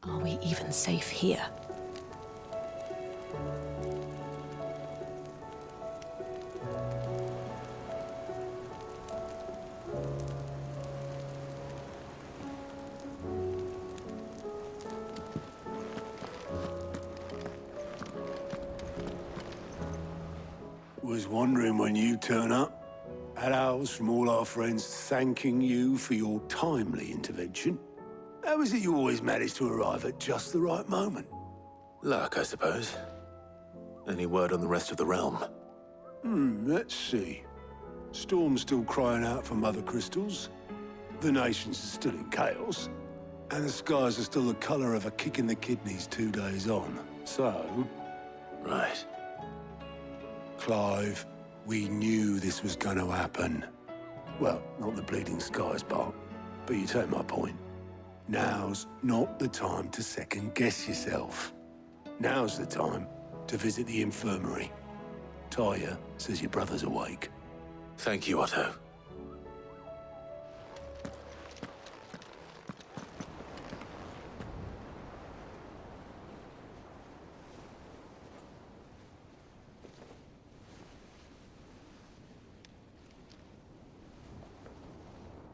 Are we even safe here? Was wondering when you turn up. Had owls from all our friends thanking you for your timely intervention. How is it you always manage to arrive at just the right moment? Luck, I suppose. Any word on the rest of the realm? Let's see. Storm's still crying out for mother crystals. The nations are still in chaos. And the skies are still the color of a kick in the kidneys 2 days on. So... Right. Clive, we knew this was going to happen. Well, not the bleeding skies part, but you take my point. Now's not the time to second-guess yourself. Now's the time to visit the infirmary. Talia says your brother's awake. Thank you, Otto.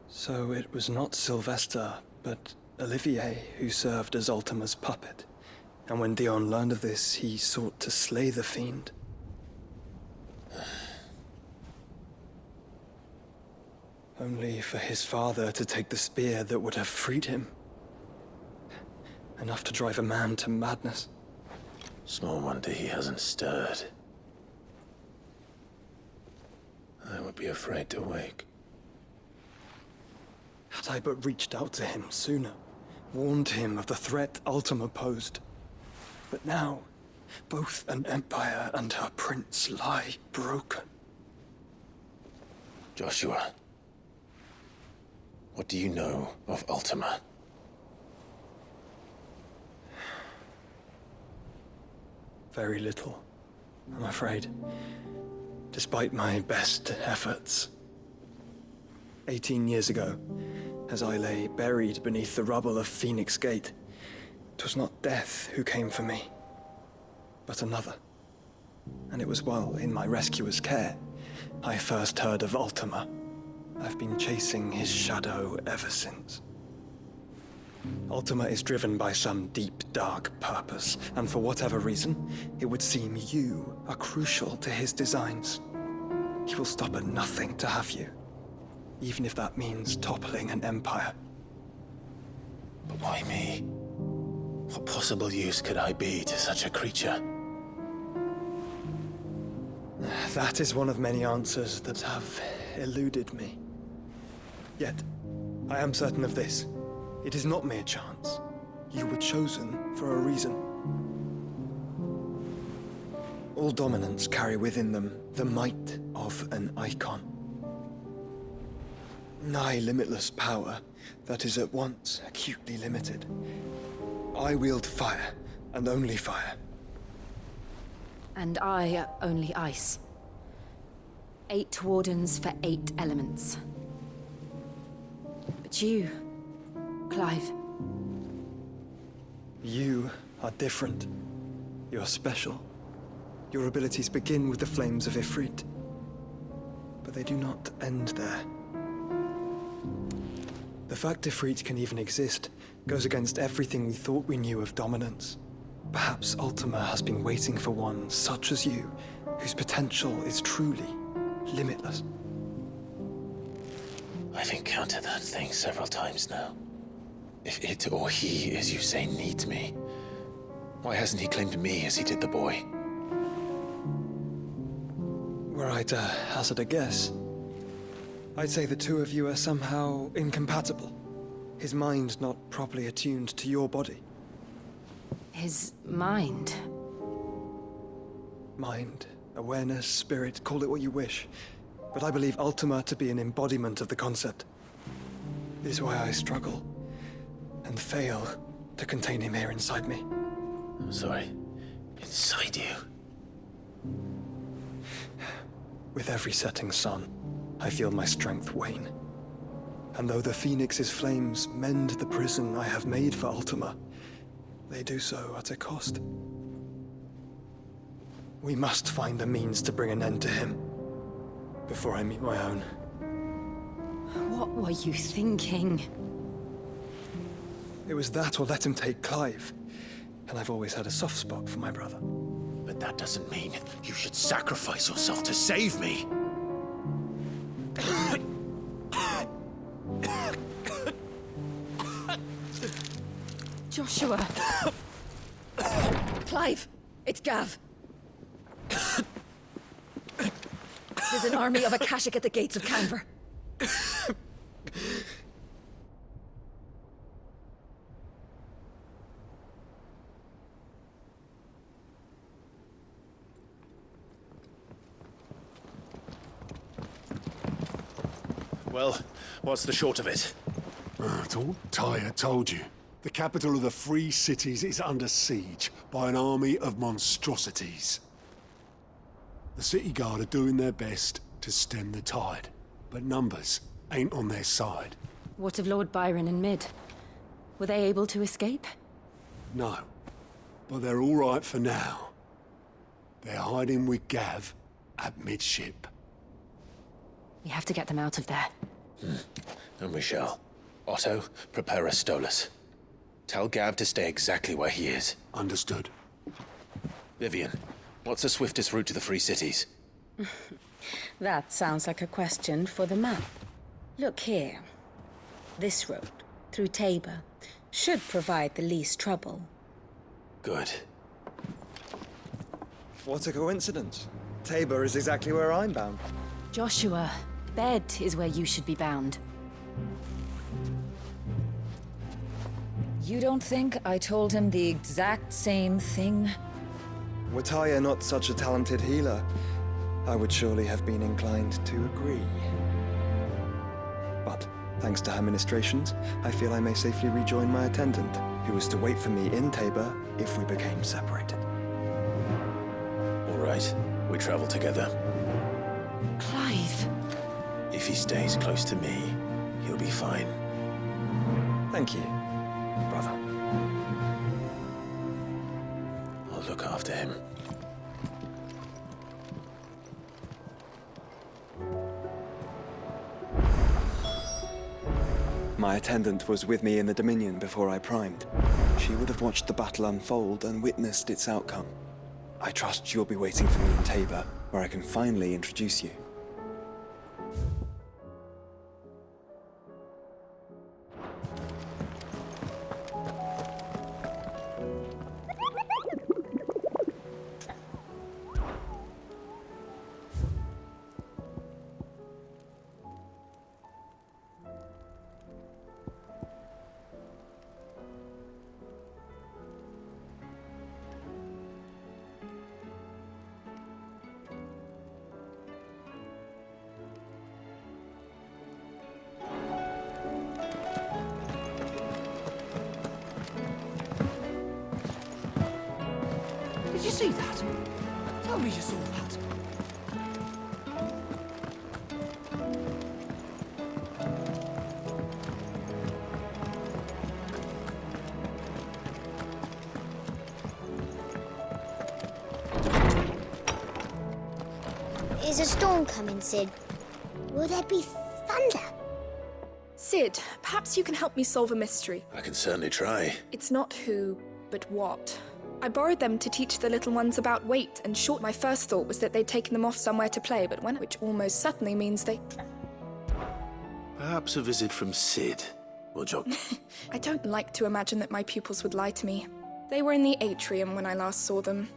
So it was not Sylvester, but Olivier who served as Ultima's puppet. And when Dion learned of this, he sought to slay the fiend. Only for his father to take the spear that would have freed him. Enough to drive a man to madness. Small wonder he hasn't stirred. I would be afraid to wake. Had I but reached out to him sooner, warned him of the threat Ultima posed. But now, both an empire and her prince lie broken. Joshua, what do you know of Ultima? Very little, I'm afraid. Despite my best efforts. 18 years ago, as I lay buried beneath the rubble of Phoenix Gate, 'twas not death who came for me, but another. And it was while in my rescuer's care, I first heard of Ultima. I've been chasing his shadow ever since. Ultima is driven by some deep, dark purpose, and for whatever reason, it would seem you are crucial to his designs. He will stop at nothing to have you. Even if that means toppling an empire. But why me? What possible use could I be to such a creature? That is one of many answers that have eluded me. Yet, I am certain of this. It is not mere chance. You were chosen for a reason. All dominants carry within them the might of an icon. Nigh limitless power that is at once acutely limited. I wield fire, and only fire. And I only ice. 8 wardens for 8 elements. But you, Clive. You are different. You're special. Your abilities begin with the flames of Ifrit. But they do not end there. The fact Ifrit can even exist goes against everything we thought we knew of dominance. Perhaps Ultima has been waiting for one such as you, whose potential is truly limitless. I've encountered that thing several times now. If it or he, as you say, needs me, why hasn't he claimed me as he did the boy? Were I to hazard a guess, I'd say the two of you are somehow incompatible. His mind not properly attuned to your body. His mind. Mind, awareness, spirit, call it what you wish. But I believe Ultima to be an embodiment of the concept. It is why I struggle and fail to contain him here inside me. I'm sorry. Inside you? With every setting sun, I feel my strength wane. And though the Phoenix's flames mend the prison I have made for Ultima, they do so at a cost. We must find a means to bring an end to him before I meet my own. What were you thinking? It was that or let him take Clive. And I've always had a soft spot for my brother. But that doesn't mean you should sacrifice yourself to save me. Joshua! Clive! It's Gav! There's an army of Akashic at the gates of Canver. Well, what's the short of it? It's all Tyre told you. The capital of the Free Cities is under siege by an army of monstrosities. The City Guard are doing their best to stem the tide, but numbers ain't on their side. What of Lord Byron and Mid? Were they able to escape? No, but they're all right for now. They're hiding with Gav at midship. We have to get them out of there. And we shall. Otto, prepare a Stolas. Tell Gav to stay exactly where he is. Understood. Vivian, what's the swiftest route to the Free Cities? That sounds like a question for the map. Look here. This road, through Tabor, should provide the least trouble. Good. What a coincidence. Tabor is exactly where I'm bound. Joshua, bed is where you should be bound. You don't think I told him the exact same thing? Were Tyre not such a talented healer, I would surely have been inclined to agree. But, thanks to her ministrations, I feel I may safely rejoin my attendant, who was to wait for me in Tabor if we became separated. All right, we travel together. Clive! If he stays close to me, he'll be fine. Thank you, brother. I'll look after him. My attendant was with me in the Dominion before I primed. She would have watched the battle unfold and witnessed its outcome. I trust you'll be waiting for me in Tabor, where I can finally introduce you. Did you see that? Tell me you saw that. Is a storm coming, Sid? Will there be thunder? Sid, perhaps you can help me solve a mystery. I can certainly try. It's not who, but what. I borrowed them to teach the little ones about weight and short. My first thought was that they'd taken them off somewhere to play, but which almost certainly means they... Perhaps a visit from Sid will jog. I don't like to imagine that my pupils would lie to me. They were in the atrium when I last saw them.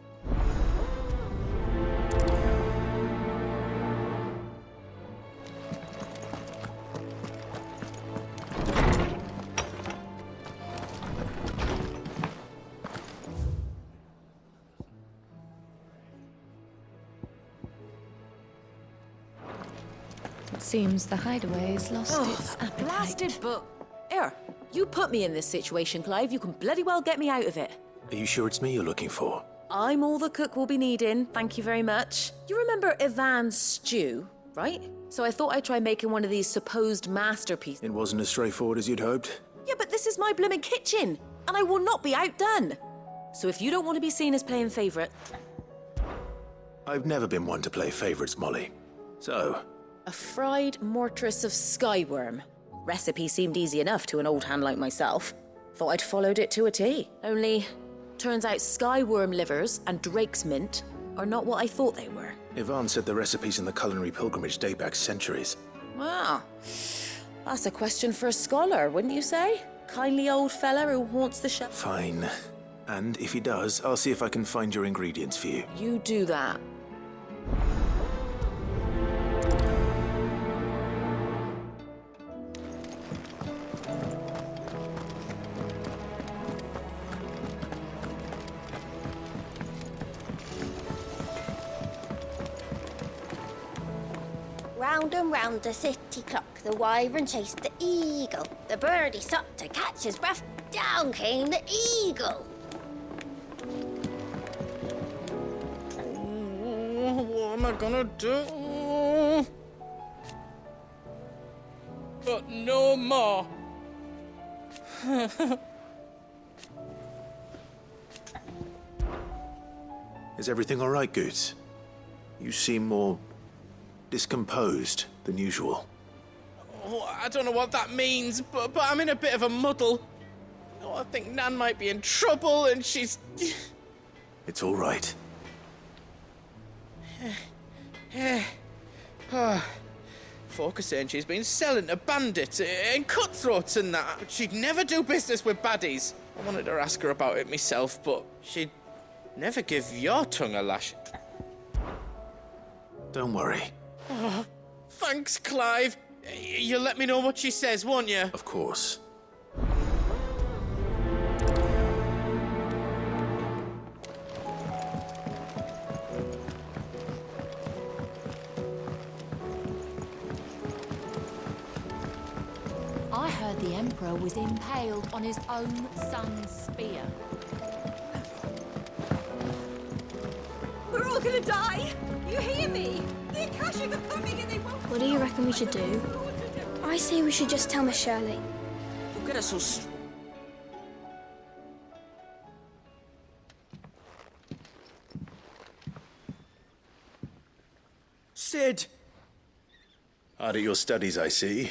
Seems the hideaway's lost its appetite. Blasted book. Here, you put me in this situation, Clive. You can bloody well get me out of it. Are you sure it's me you're looking for? I'm all the cook will be needing, thank you very much. You remember Ivan's stew, right? So I thought I'd try making one of these supposed masterpieces. It wasn't as straightforward as you'd hoped. Yeah, but this is my blimmin' kitchen. and I will not be outdone. So if you don't want to be seen as playing favourite... I've never been one to play favorites, Molly. So, A fried mortress of skyworm. Recipe seemed easy enough to an old hand like myself. Thought I'd followed it to a T. Only, turns out skyworm livers and drake's mint are not what I thought they were. Yvonne said the recipes in the culinary pilgrimage date back centuries. Wow. That's a question for a scholar, wouldn't you say? Kindly old fella who haunts the shelf. Fine. And if he does, I'll see if I can find your ingredients for you. You do that. Round and round the city clock, the wyvern chased the eagle. The birdie stopped to catch his breath. Down came the eagle. What am I gonna do? But no more. Is everything all right, Goots? You seem more discomposed than usual. Oh, I don't know what that means, but I'm in a bit of a muddle. Oh, I think Nan might be in trouble, and she's... It's all right. Folk are saying she's been selling to bandits and cutthroats and that. She'd never do business with baddies. I wanted to ask her about it myself, but she'd never give your tongue a lash. Don't worry. Oh, thanks, Clive. You'll let me know what she says, won't you? Of course. I heard the Emperor was impaled on his own son's spear. We're all gonna die! You hear me? The Akashic are coming and they won't... What do you reckon we should do? I say we should just tell Miss Shirley. You'll get us all... Sid! Hard at your studies, I see.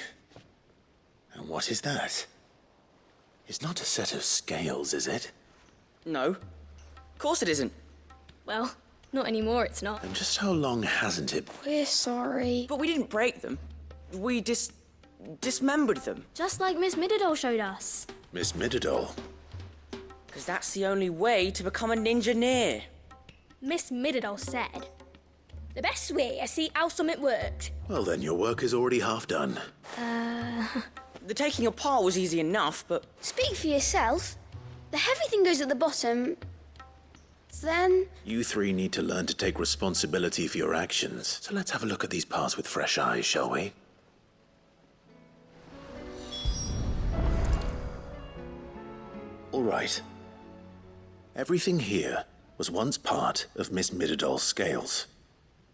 And what is that? It's not a set of scales, is it? No. Of course it isn't. Well, not anymore, it's not. And just how long hasn't it? We're sorry. But we didn't break them. We dismembered them. Just like Miss Middledore showed us. Miss Middledore? Because that's the only way to become a ninja-neer. Miss Middledore said, the best way I see how something worked. Well, then your work is already half done. The taking apart was easy enough, but... Speak for yourself. The heavy thing goes at the bottom. Then... You three need to learn to take responsibility for your actions. So let's have a look at these parts with fresh eyes, shall we? All right. Everything here was once part of Miss Midderdoll's scales.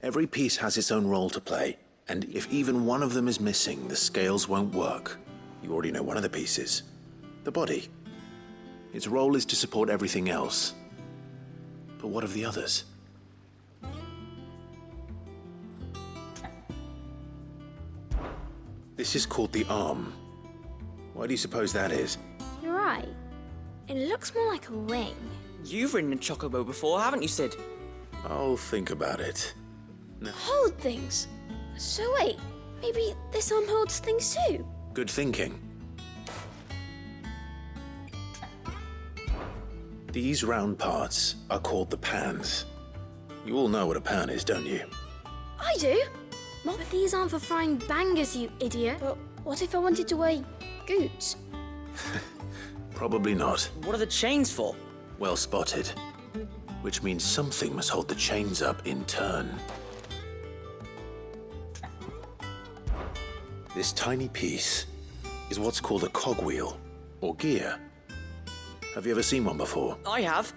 Every piece has its own role to play, and if even one of them is missing, the scales won't work. You already know one of the pieces. The body. Its role is to support everything else. But what of the others? This is called the arm. Why do you suppose that is? You're right. It looks more like a wing. You've ridden a chocobo before, haven't you, Sid? I'll think about it. Hold things. So wait, maybe this arm holds things too? Good thinking. These round parts are called the pans. You all know what a pan is, don't you? I do. But these aren't for frying bangers, you idiot. But what if I wanted to weigh goots? Probably not. What are the chains for? Well spotted. Which means something must hold the chains up in turn. This tiny piece is what's called a cogwheel, or gear. Have you ever seen one before? I have.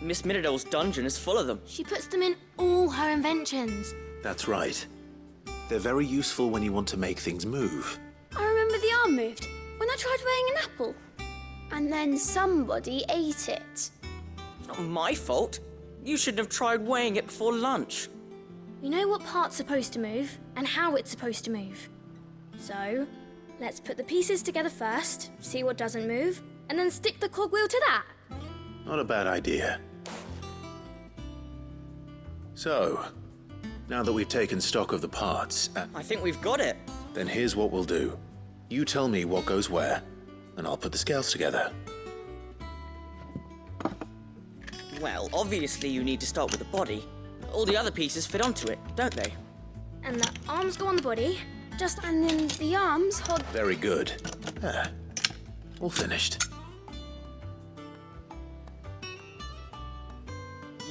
Miss Middledor's dungeon is full of them. She puts them in all her inventions. That's right. They're very useful when you want to make things move. I remember the arm moved when I tried weighing an apple. and then somebody ate it. Not my fault. You shouldn't have tried weighing it before lunch. We know what part's supposed to move and how it's supposed to move. So, let's put the pieces together first, see what doesn't move, and then stick the cogwheel to that. Not a bad idea. So, now that we've taken stock of the parts, I think we've got it. then here's what we'll do. You tell me what goes where, and I'll put the scales together. Well, obviously you need to start with the body. All the other pieces fit onto it, don't they? And the arms go on the body, and then the arms hold... Very good. All finished.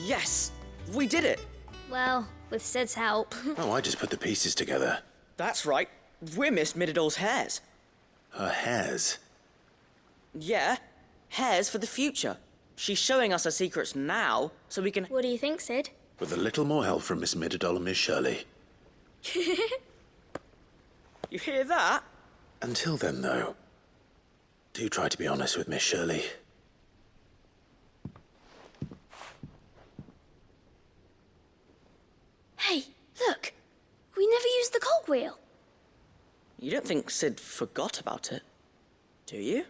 Yes! We did it! Well, with Sid's help. Oh, I just put the pieces together. That's right. We're Miss Mididol's hairs. Her hairs? Yeah, hairs for the future. She's showing us her secrets now, so we can... What do you think, Sid? With a little more help from Miss Mididol and Miss Shirley. You hear that? Until then, though, do try to be honest with Miss Shirley. Hey, look! We never used the cogwheel. You don't think Sid forgot about it, do you?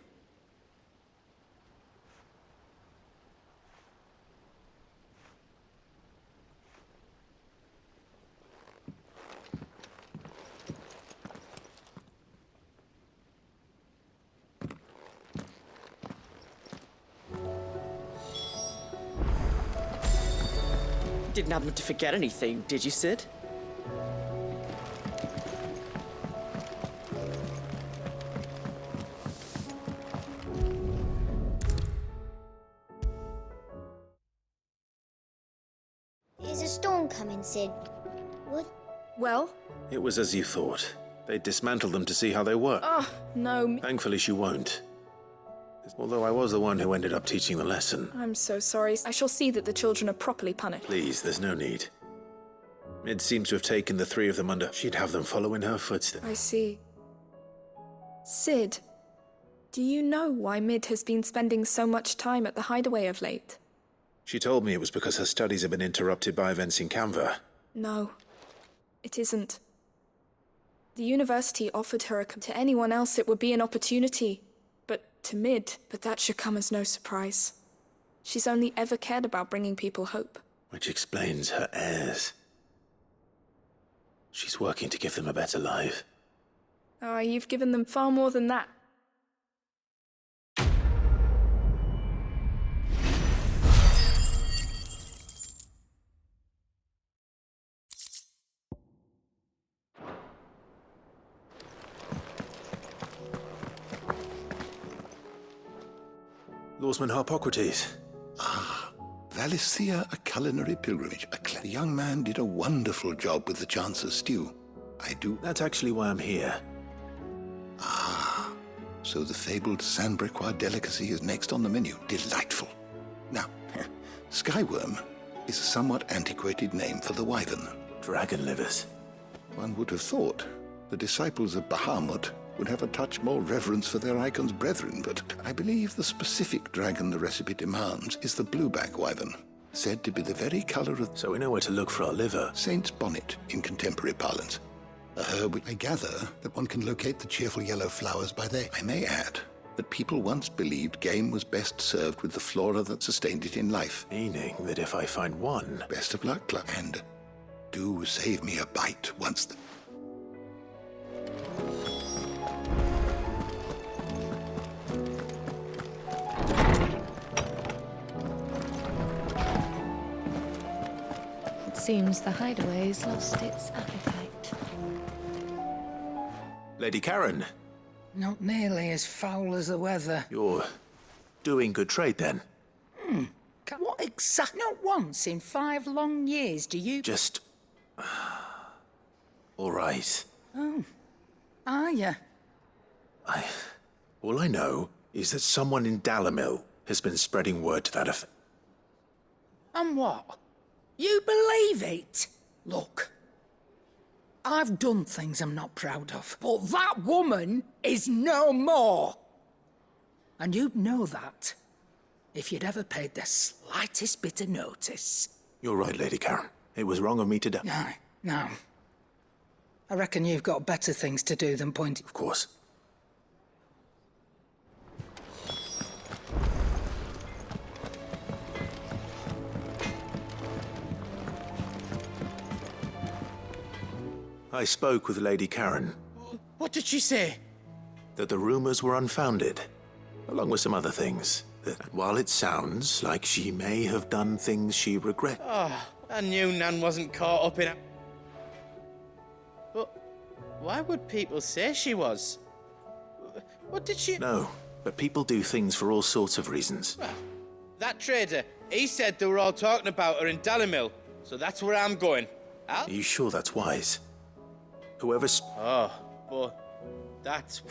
Didn't happen to forget anything, did you, Sid? Is a storm coming, Sid? What? Well? It was as you thought. They dismantled them to see how they work. Oh, no. Thankfully, she won't. Although I was the one who ended up teaching the lesson. I'm so sorry. I shall see that the children are properly punished. Please, there's no need. Mid seems to have taken the three of them under. She'd have them follow in her footsteps. I see. Sid, do you know why Mid has been spending so much time at the hideaway of late? She told me it was because her studies have been interrupted by events in Canva. No, it isn't. The university offered her to anyone else it would be an opportunity. To Mid, but that should come as no surprise. She's only ever cared about bringing people hope. Which explains her heirs. She's working to give them a better life. Ah, you've given them far more than that. Lawsman Harpocrates. Valisthea, a culinary pilgrimage. The young man did a wonderful job with the Chance's stew. I do... That's actually why I'm here. So the fabled Sandbrequois delicacy is next on the menu. Delightful. Now, Skyworm is a somewhat antiquated name for the wyvern. Dragon livers. One would have thought the disciples of Bahamut would have a touch more reverence for their icon's brethren, but I believe the specific dragon the recipe demands is the blueback wyvern, said to be the very color of... So we know where to look for our liver. Saint's bonnet, in contemporary parlance. A herb which I gather that one can locate the cheerful yellow flowers by their... I may add that people once believed game was best served with the flora that sustained it in life. Meaning that if I find one... Best of luck, Cluck. And do save me a bite once... Seems the hideaway's lost its appetite. Lady Karen. Not nearly as foul as the weather. You're doing good trade, then? What exactly? Not once in 5 long years, do you... Just... all right. Oh. Are you? All I know is that someone in Dalamil has been spreading word to that effect. And what? You believe it? Look, I've done things I'm not proud of, but that woman is no more. And you'd know that if you'd ever paid the slightest bit of notice. You're right, Lady Karen. It was wrong of me to do. No. I reckon you've got better things to do than point... Of course. I spoke with Lady Karen. What did she say? That the rumors were unfounded, along with some other things. That while it sounds like she may have done things she regrets... Oh, I knew Nan wasn't caught up in it. But why would people say she was? What did she... No, but people do things for all sorts of reasons. Well, that trader, he said they were all talking about her in Dalimil, so that's where I'm going. Al? Are you sure that's wise? Whoever's... Oh, but that's...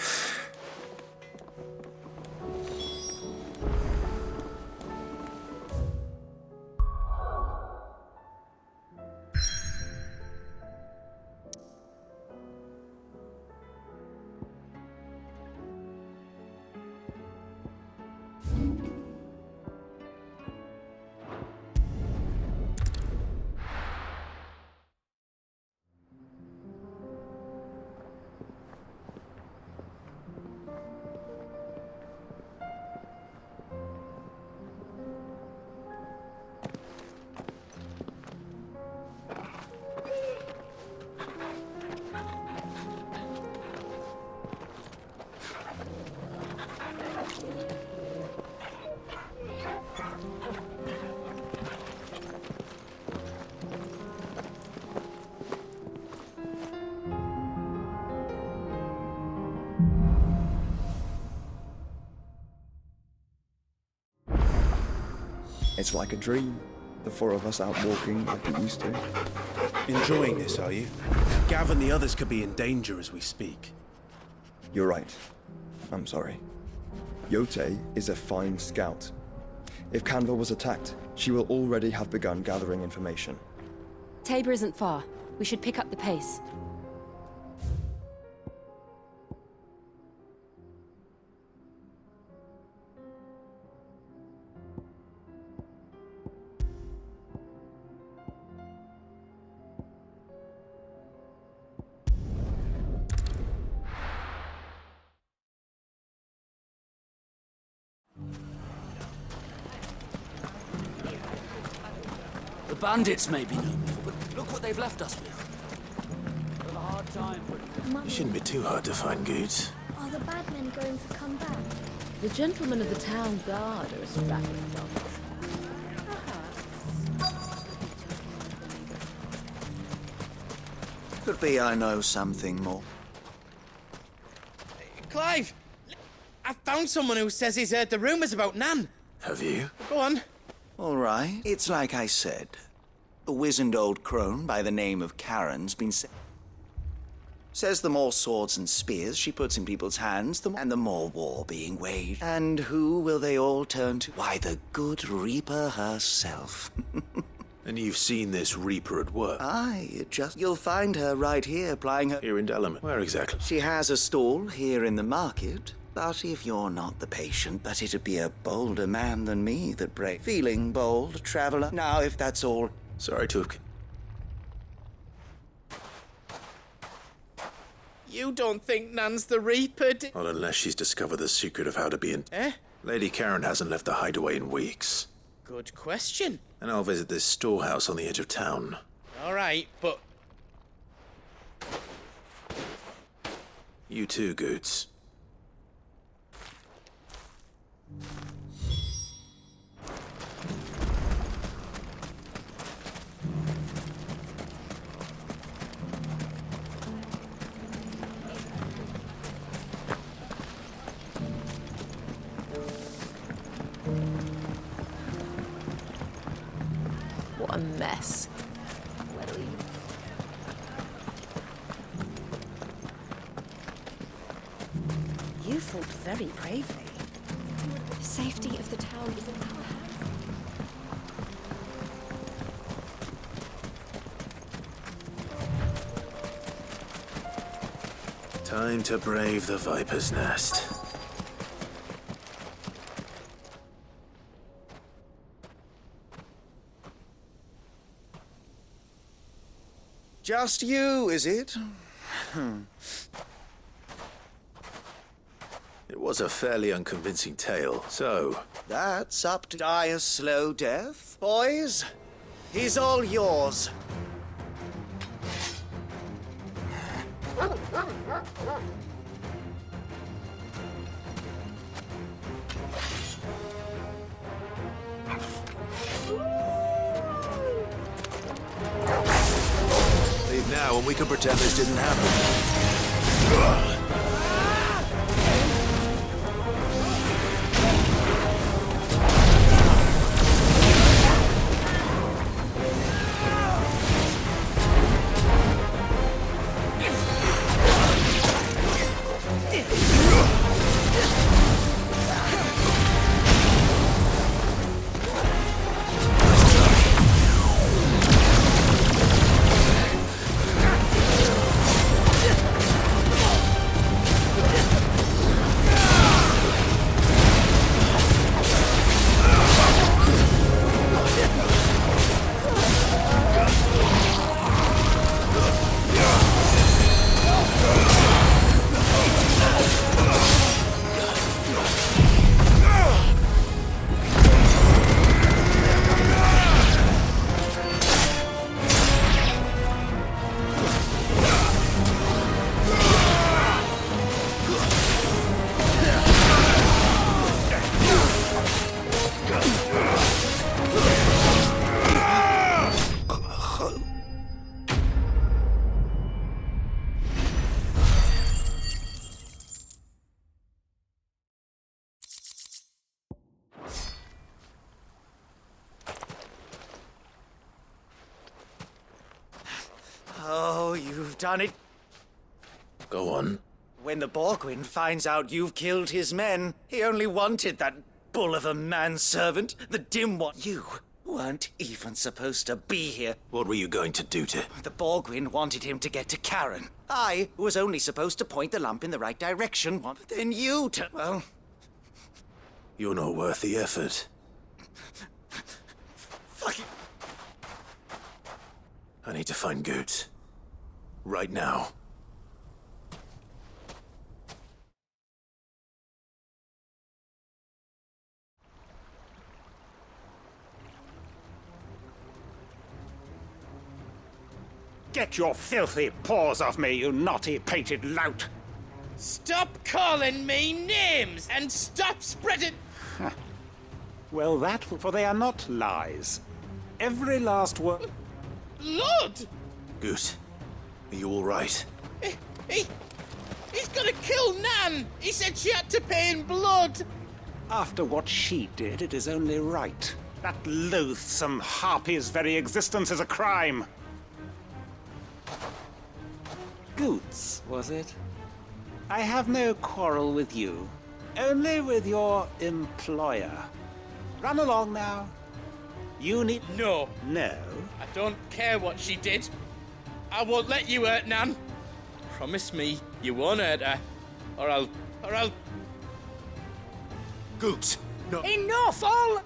It's like a dream. The four of us out walking like we used to. Enjoying this, are you? Gav and the others could be in danger as we speak. You're right. I'm sorry. Yote is a fine scout. If Canville was attacked, she will already have begun gathering information. Tabor isn't far. We should pick up the pace. The bandits may be no more, but look what they've left us with. We've a hard time. It shouldn't be too hard to find goods. Are the bad men going to come back? The gentlemen of the town guard are a strapping lot. Could be I know something more. Clive! I found someone who says he's heard the rumors about Nan. Have you? Go on. All right. It's like I said. A wizened old crone by the name of Karen's been says the more swords and spears she puts in people's hands, the more war being waged. And who will they all turn to? Why, the good Reaper herself. And you've seen this Reaper at work? Aye, you'll find her right here plying her... Here in Dalimil. Where exactly? She has a stall here in the market. But if you're not the patient, but it'd be a bolder man than me that break. Feeling bold, traveler? Now, if that's all... Sorry to have... You don't think Nan's the Reaper, Not unless she's discovered the secret of how to be in... Eh? Lady Karen hasn't left the hideaway in weeks. Good question. And I'll visit this storehouse on the edge of town. All right, but... You too, Goods. What a mess. You fought very bravely. The safety of the town is in our hands. Time to brave the Viper's Nest. Just you, is it? It was a fairly unconvincing tale, so... That's up to die a slow death, boys. He's all yours. Leave now and we can pretend this didn't happen. Oh, you've done it. Go on. When the Borgwyn finds out you've killed his men, he only wanted that bull of a manservant, the dim one. You weren't even supposed to be here. What were you going to do to... The Borgwyn wanted him to get to Karen. I was only supposed to point the lamp in the right direction. But then you well... You're not worth the effort. Fuck it. I need to find Goots. Right now. Get your filthy paws off me, you naughty-pated lout! Stop calling me names and stop spreading... Well, for they are not lies. Every last word... Lord! Goot, are you all right? He's gonna kill Nan! He said she had to pay in blood! After what she did, it is only right. That loathsome harpy's very existence is a crime. Goots, was it? I have no quarrel with you. Only with your employer. Run along now. You need... No. No? I don't care what she did. I won't let you hurt Nan. Promise me you won't hurt her. Or I'll... Goots, no... Enough, all...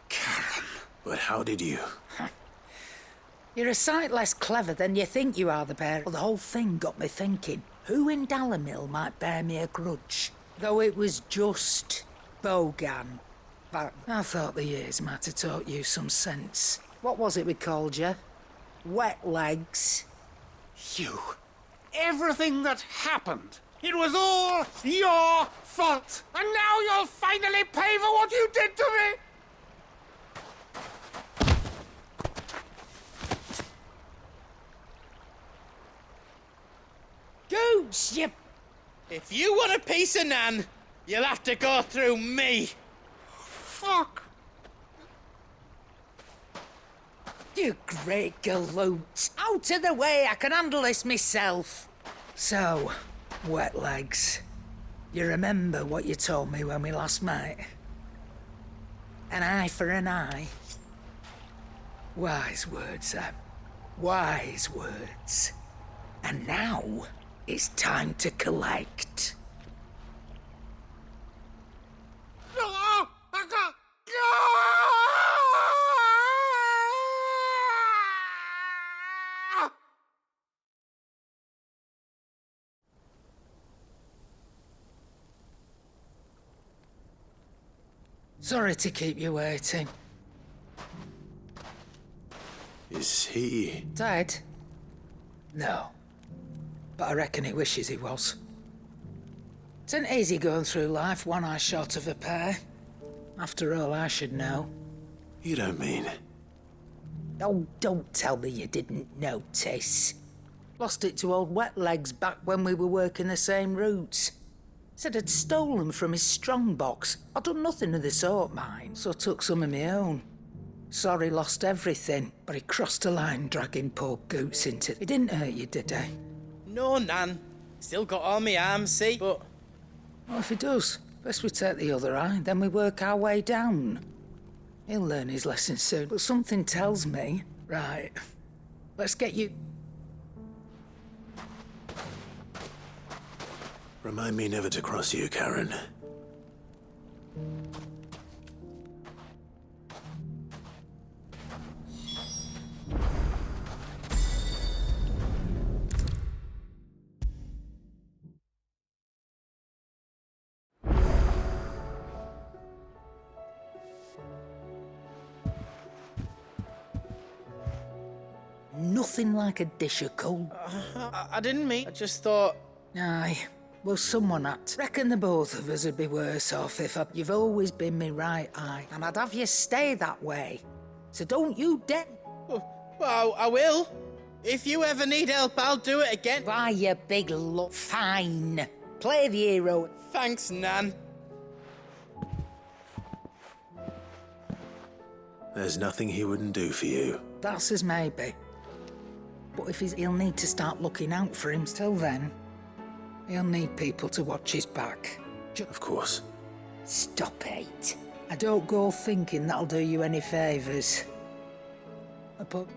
Karen. But how did you... You're a sight less clever than you think you are, the bear. Well, the whole thing got me thinking, who in Dalamil might bear me a grudge? Though it was just Bogan. But I thought the years might have taught you some sense. What was it we called you? Wet legs? You. Everything that happened. It was all your fault. And now you'll finally pay for what you did to me. Goots, you... If you want a piece of Nan, you'll have to go through me. Fuck. You great galoot. Out of the way, I can handle this myself. So, wet legs, you remember what you told me when we last met? An eye for an eye. Wise words, Sam. Wise words. And now, it's time to collect. Sorry to keep you waiting. Is he... Dead? No. But I reckon he wishes he was. It ain't easy going through life one eye short of a pair. After all, I should know. You don't mean... Oh, don't tell me you didn't notice. Lost it to old Wet Legs back when we were working the same routes. Said I'd stolen from his strongbox. I'd done nothing of the sort, mind, so I took some of my own. Sorry, lost everything, but he crossed a line dragging poor Goots into it. He didn't hurt you, did he? No, Nan. Still got all my arms, see? But... Well, if he does, first we take the other eye, then we work our way down. He'll learn his lesson soon, but something tells me... Right, let's get you... Remind me never to cross you, Karen. Nothing like a dish of cold... I didn't mean... I just thought... Aye. Well, someone had. Reckon the both of us would be worse off if you've always been me right eye, and I'd have you stay that way. So don't you dare... Well, I will. If you ever need help, I'll do it again. Why, you big Fine. Play the hero. Thanks, Nan. There's nothing he wouldn't do for you. That's as maybe. But if he'll need to start looking out for him till then, he'll need people to watch his back. Of course. Stop it. I don't go thinking that'll do you any favours. But...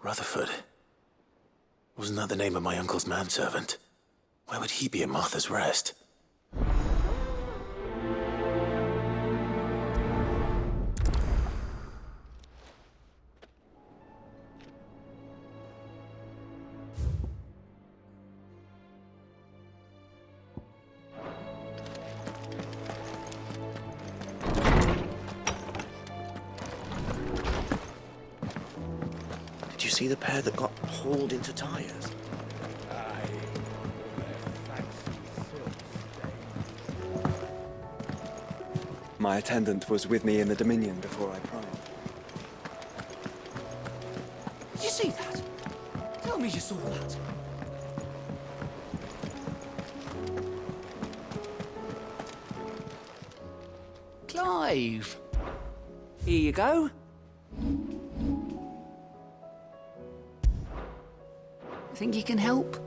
Rutherford. Wasn't that the name of my uncle's manservant? Why would he be at Martha's Rest? Did you see the pair that got hauled into tires? My attendant was with me in the Dominion before I primed. Did you see that? Tell me you saw that. Clive. Here you go. Think you can help?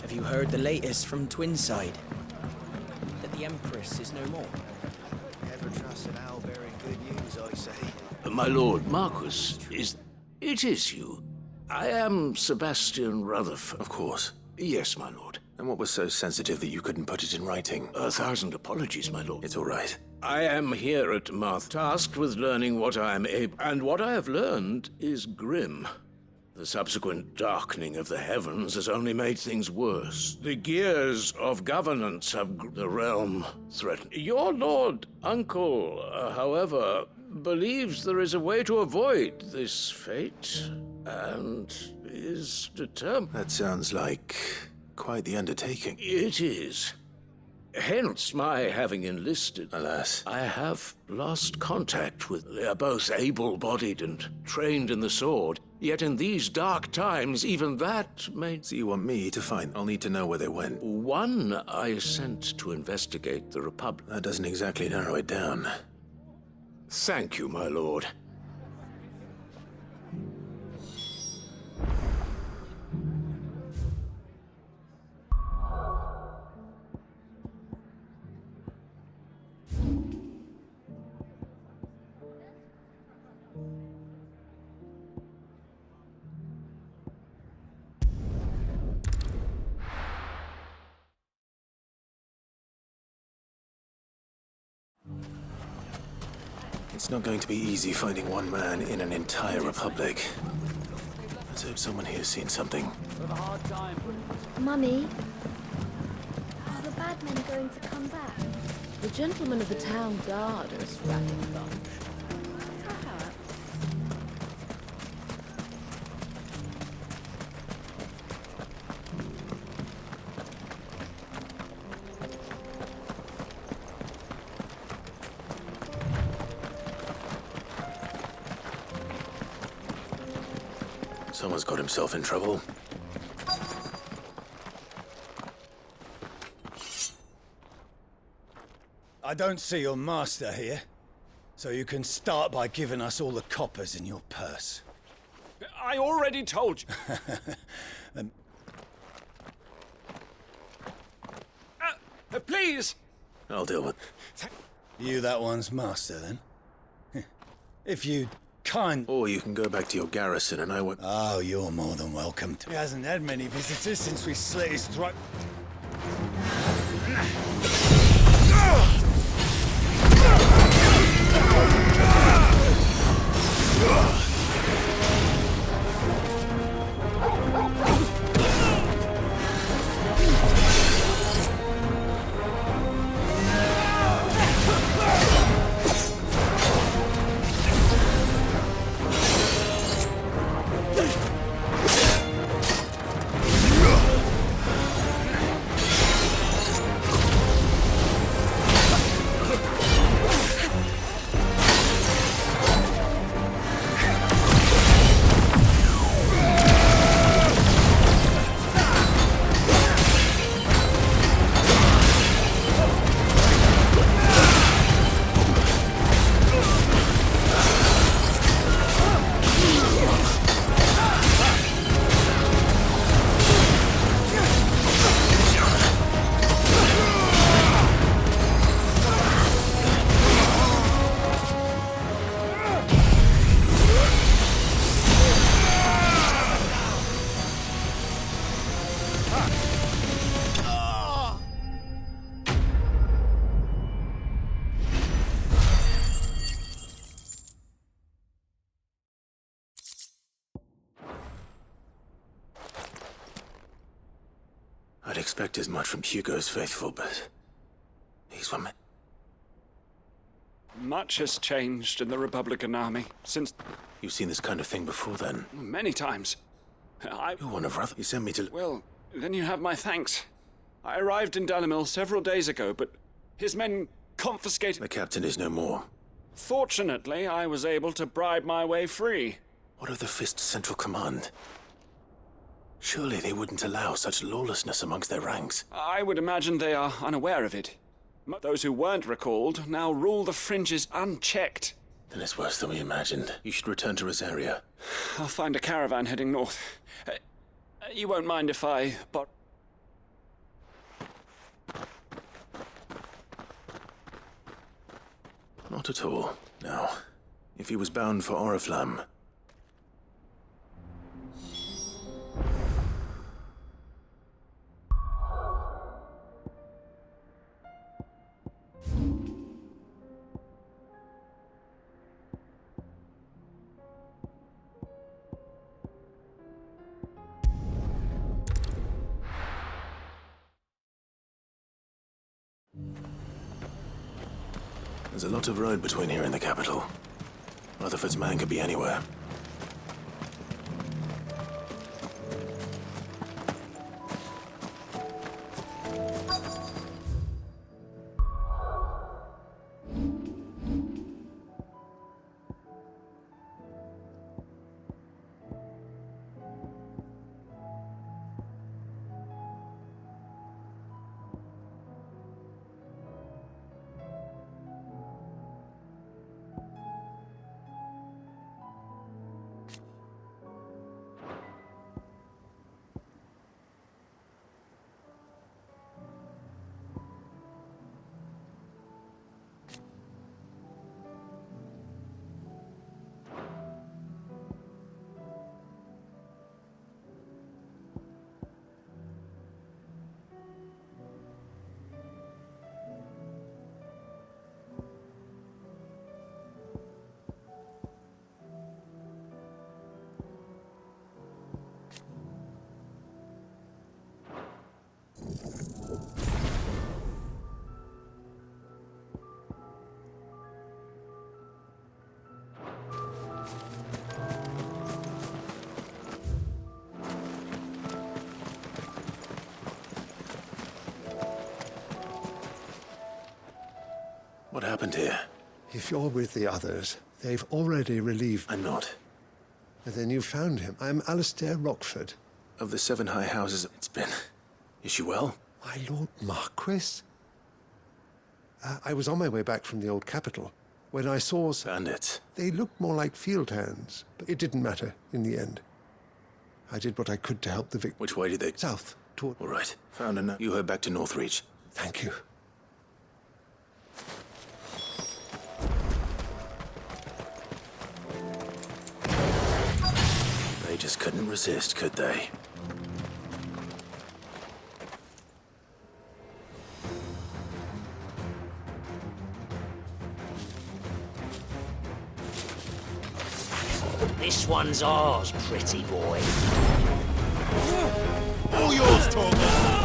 Have you heard the latest from Twinside? That the Empress is no more? Never trust an owl bearing good news, I say. My lord, Marquis, it is you. I am Sebastian Rutherford. Of course. Yes, my lord. And what was so sensitive that you couldn't put it in writing? 1,000 apologies, my lord. It's all right. I am here at Marth, tasked with learning what I am able, and what I have learned is grim. The subsequent darkening of the heavens has only made things worse. The gears of governance have the realm threatened. Your lord uncle, however, believes there is a way to avoid this fate, and is determined. That sounds like quite the undertaking. It is. Hence my having enlisted. Alas. I have lost contact with... They are both able-bodied and trained in the sword. Yet in these dark times, even that may... So you want me to find... I'll need to know where they went. One I sent to investigate the Republic. That doesn't exactly narrow it down. Thank you, my lord. It's not going to be easy finding one man in an entire republic. Let's hope someone here's seen something. Mummy, are the bad men going to come back? The gentlemen of the town guard are a scrappy bunch. Perhaps. Someone's got himself in trouble. I don't see your master here, so you can start by giving us all the coppers in your purse. I already told you. Please! I'll deal with... You that one's master, then? If you can't... Or you can go back to your garrison and I won't... Oh, you're more than welcome to... He hasn't had many visitors since we slit his throat. I'd expect as much from Hugo's faithful, but... He's one man. Much has changed in the Republican army since... You've seen this kind of thing before, then? Many times. You're one of Ruther. You sent me to... Well, then you have my thanks. I arrived in Dalamil several days ago, but his men confiscated... The captain is no more. Fortunately, I was able to bribe my way free. What of the Fist Central Command? Surely they wouldn't allow such lawlessness amongst their ranks. I would imagine they are unaware of it. Those who weren't recalled now rule the fringes unchecked. Then it's worse than we imagined. You should return to Rosaria. I'll find a caravan heading north. You won't mind if I... but... Not at all. Now, if he was bound for Oriflamme... There's a lot of road between here and the capital. Rutherford's man could be anywhere. What happened here? If you're with the others, they've already relieved... I'm not. Then you found him. I'm Alistair Rockford. Of the 7 high houses it's been. Is she well? My Lord Marquis? I was on my way back from the old capital when I saw... Bandits. They looked more like field hands, but it didn't matter in the end. I did what I could to help the victim. Which way did they... South, toward... All right. Found a note. You heard back to Northreach. Thank you. They just couldn't resist, could they? This one's ours, pretty boy. All yours, Torgal!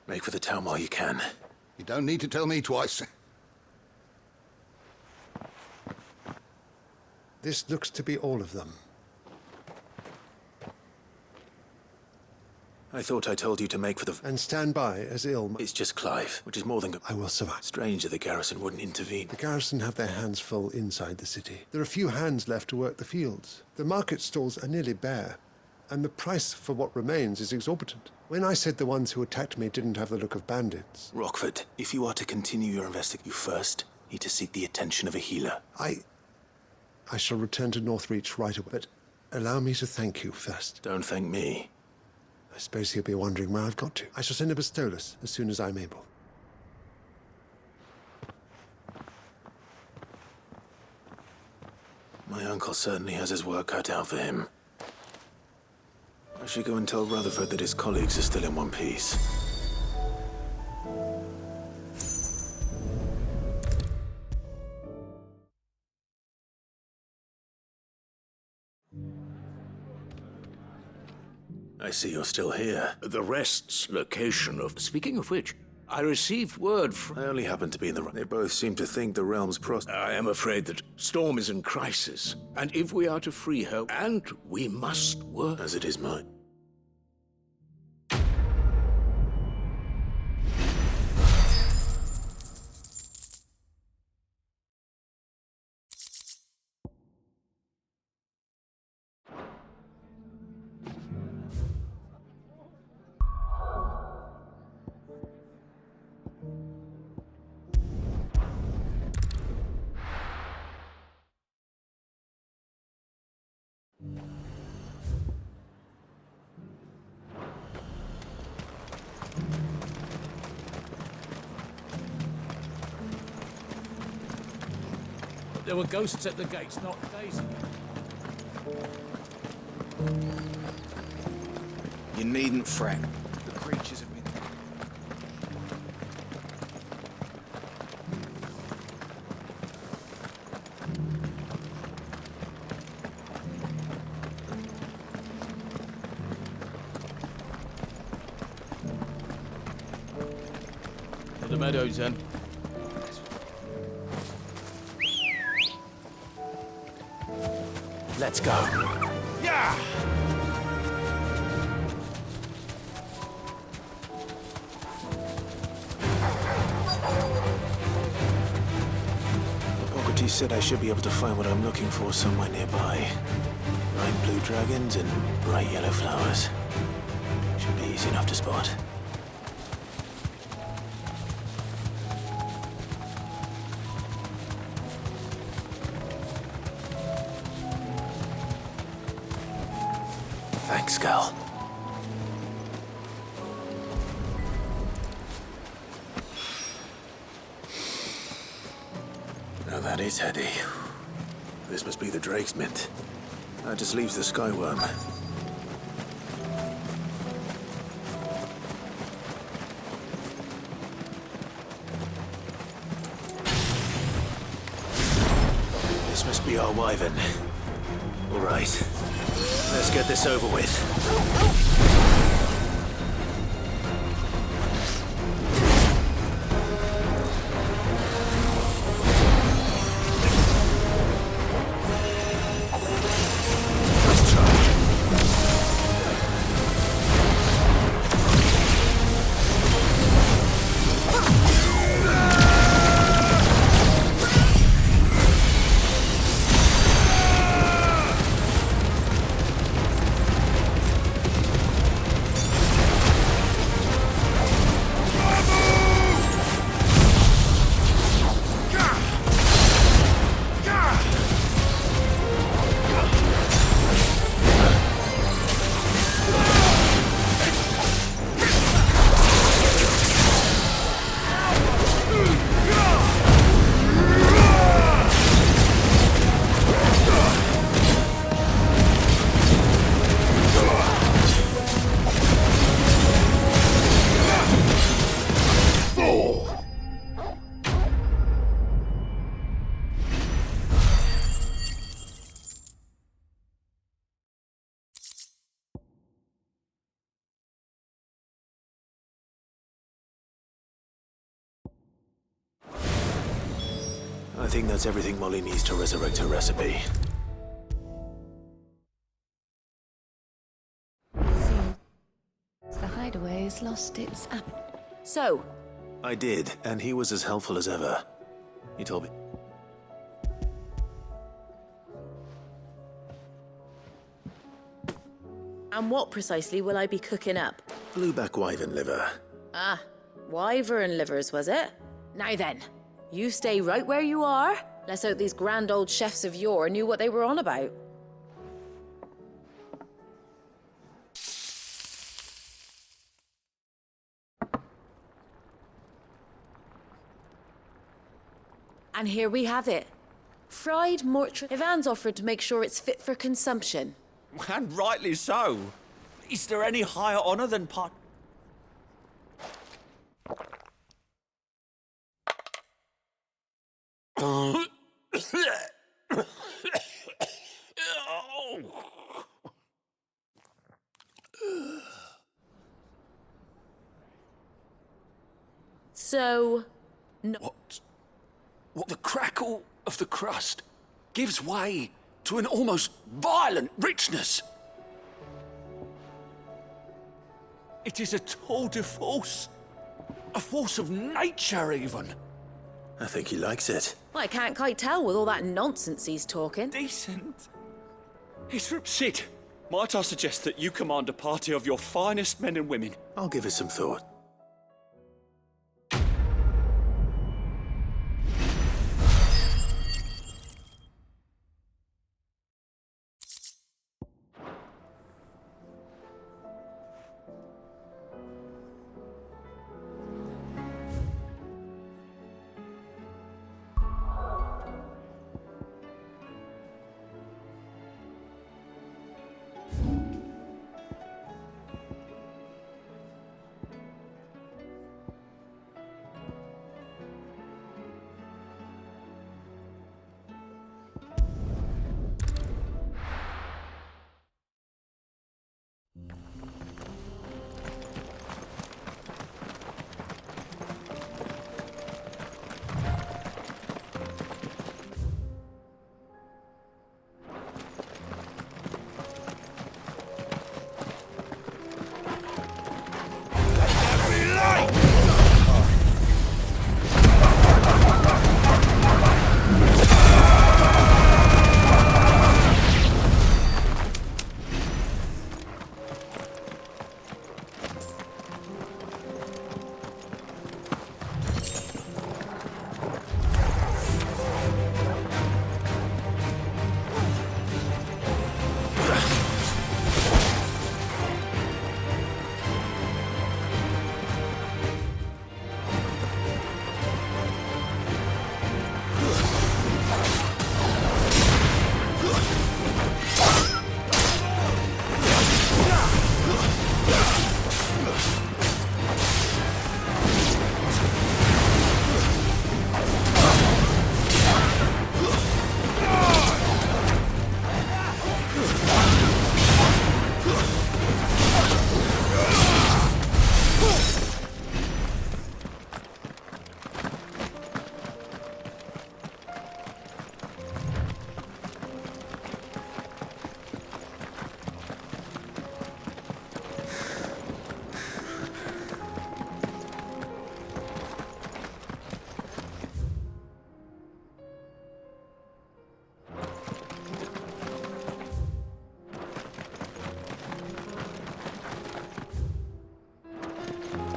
Make for the town while you can. You don't need to tell me twice. This looks to be all of them. I thought I told you to make for the... And stand by as ill... It's just Clive, which is more than... I will survive. Strange that the garrison wouldn't intervene. The garrison have their hands full inside the city. There are few hands left to work the fields. The market stalls are nearly bare, and the price for what remains is exorbitant. When I said the ones who attacked me didn't have the look of bandits... Rockford, if you are to continue your investigation, you first need to seek the attention of a healer. I shall return to Northreach right away, but allow me to thank you first. Don't thank me. I suppose he'll be wondering where I've got to. I shall send a Bistolus as soon as I'm able. My uncle certainly has his work cut out for him. I should go and tell Rutherford that his colleagues are still in one piece. I see you're still here. The rest's location of... Speaking of which, I received word from... I only happen to be in the... They both seem to think the realm's I am afraid that Storm is in crisis, and if we are to free her, and we must work... As it is mine. There were ghosts at the gates not days ago. You needn't fret. The creatures have been... To the meadows, then. Let's go. Yeah! Hippocrates said I should be able to find what I'm looking for somewhere nearby. Bright blue dragons and bright yellow flowers. Should be easy enough to spot. Thanks, Gal. Now that is heady. This must be the Drake's Mint. That just leaves the Skyworm. This must be our Wyvern. All right. Let's get this over with. I think that's everything Molly needs to resurrect her recipe. The hideaway's lost its app. So? I did, and he was as helpful as ever. He told me. And what precisely will I be cooking up? Blueback wyvern liver. Ah, wyvern livers, was it? Now then, you stay right where you are. Let's hope these grand old chefs of yore knew what they were on about. And here we have it. Fried mortuary. Ivan's offered to make sure it's fit for consumption. And rightly so. Is there any higher honor than part? So... No. What the crackle of the crust gives way to an almost violent richness. It is a tour de force. A force of nature, even. I think he likes it. I can't quite tell with all that nonsense he's talking. Decent. Sid, might I suggest that you command a party of your finest men and women? I'll give it some thought.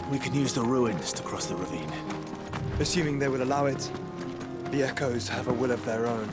We can use the ruins to cross the ravine. Assuming they will allow it. The Echoes have a will of their own.